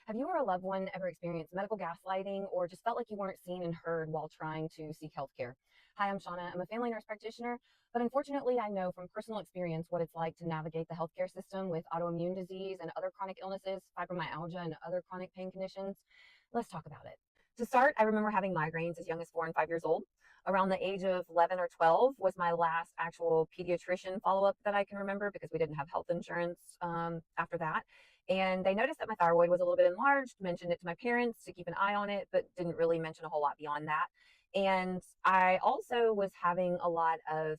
Have you or a loved one ever experienced medical gaslighting or just felt like you weren't seen and heard while trying to seek health care? Hi, I'm Shauna. I'm a family nurse practitioner, but unfortunately, I know from personal experience what it's like to navigate the healthcare system with autoimmune disease and other chronic illnesses, fibromyalgia, and other chronic pain conditions. Let's talk about it. To start, I remember having migraines as young as 4 and 5 years old. Around the age of 11 or 12 was my last actual pediatrician follow up that I can remember because we didn't have health insurance after that. And they noticed that my thyroid was a little bit enlarged, mentioned it to my parents to keep an eye on it, but didn't really mention a whole lot beyond that. And I also was having a lot of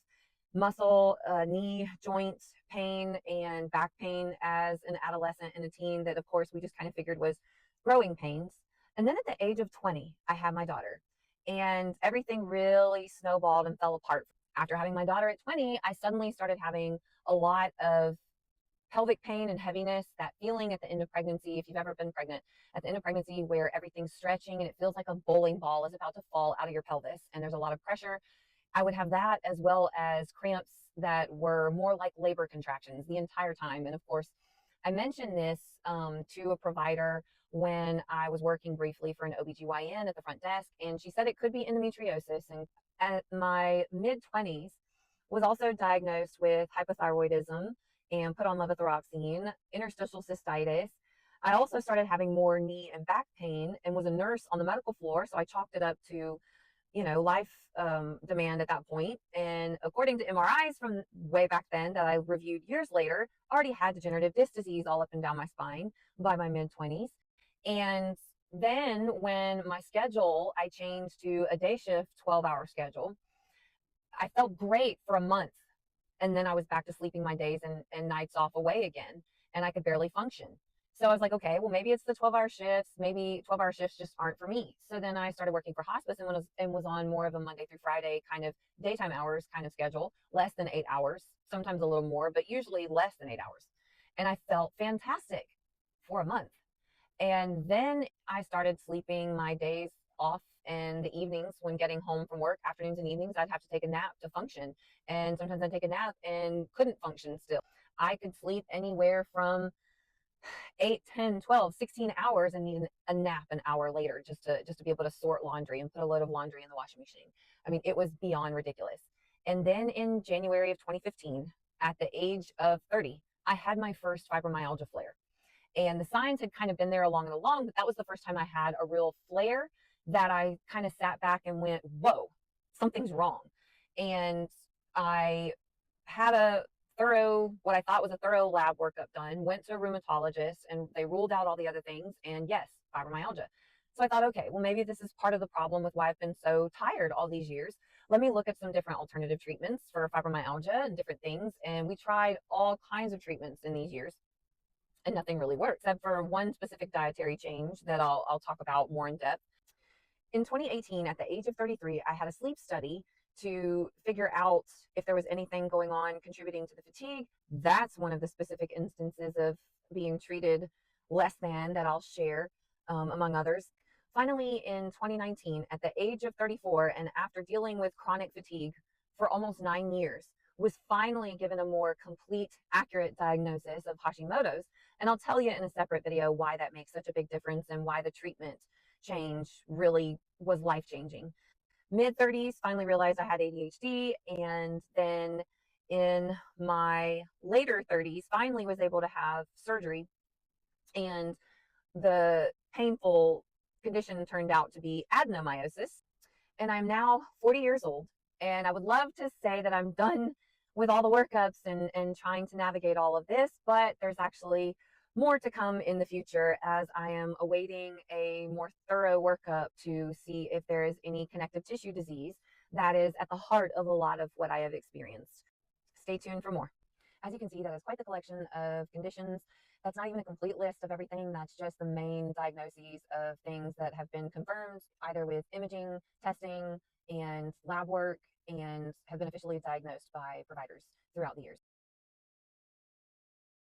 muscle, knee joint pain and back pain as an adolescent and a teen that, of course, we just kind of figured was growing pains. And then at the age of 20, I had my daughter, and everything really snowballed and fell apart. After having my daughter at 20, I suddenly started having a lot of pelvic pain and heaviness, that feeling at the end of pregnancy, if you've ever been pregnant, at the end of pregnancy where everything's stretching and it feels like a bowling ball is about to fall out of your pelvis and there's a lot of pressure. I would have that as well as cramps that were more like labor contractions the entire time. And of course, I mentioned this to a provider when I was working briefly for an OBGYN at the front desk, and she said it could be endometriosis. And at my mid 20s, was also diagnosed with hypothyroidism and put on levothyroxine, interstitial cystitis. I also started having more knee and back pain and was a nurse on the medical floor. So I chalked it up to, life demand at that point. And according to MRIs from way back then that I reviewed years later, already had degenerative disc disease all up and down my spine by my mid 20s. And then when my schedule, I changed to a day shift 12-hour schedule. I felt great for a month, and then I was back to sleeping my days and nights off away again, and I could barely function. So I was like, okay, well, maybe it's the 12-hour shifts. Maybe 12-hour shifts just aren't for me. So then I started working for hospice and was on more of a Monday through Friday kind of daytime hours kind of schedule, less than 8 hours, sometimes a little more, but usually less than 8 hours. And I felt fantastic for a month. And then I started sleeping my days off, and the evenings when getting home from work, afternoons and evenings, I'd have to take a nap to function. And sometimes I'd take a nap and couldn't function still. I could sleep anywhere from 8, 10, 12, 16 hours and need a nap an hour later just to be able to sort laundry and put a load of laundry in the washing machine. I mean, it was beyond ridiculous. And then in January of 2015, at the age of 30, I had my first fibromyalgia flare. And the signs had kind of been there along and along, but that was the first time I had a real flare that I kind of sat back and went, whoa, something's wrong. And I had what I thought was a thorough lab workup done, went to a rheumatologist, and they ruled out all the other things. And yes, fibromyalgia. So I thought, okay, well, maybe this is part of the problem with why I've been so tired all these years. Let me look at some different alternative treatments for fibromyalgia and different things. And we tried all kinds of treatments in these years, and nothing really worked, except for one specific dietary change that I'll talk about more in depth. In 2018, at the age of 33, I had a sleep study to figure out if there was anything going on contributing to the fatigue. That's one of the specific instances of being treated less than that I'll share, among others. Finally, in 2019, at the age of 34, and after dealing with chronic fatigue for almost 9 years, was finally given a more complete, accurate diagnosis of Hashimoto's. And I'll tell you in a separate video why that makes such a big difference and why the treatment change really was life-changing. Mid 30s, finally realized I had ADHD, and then in my later 30s, finally was able to have surgery, and the painful condition turned out to be adenomyosis. And I'm now 40 years old, and I would love to say that I'm done with all the workups and trying to navigate all of this, but there's actually more to come in the future as I am awaiting a more thorough workup to see if there is any connective tissue disease that is at the heart of a lot of what I have experienced. Stay tuned for more. As you can see, that is quite the collection of conditions. That's not even a complete list of everything. That's just the main diagnoses of things that have been confirmed either with imaging, testing, and lab work, and have been officially diagnosed by providers throughout the years.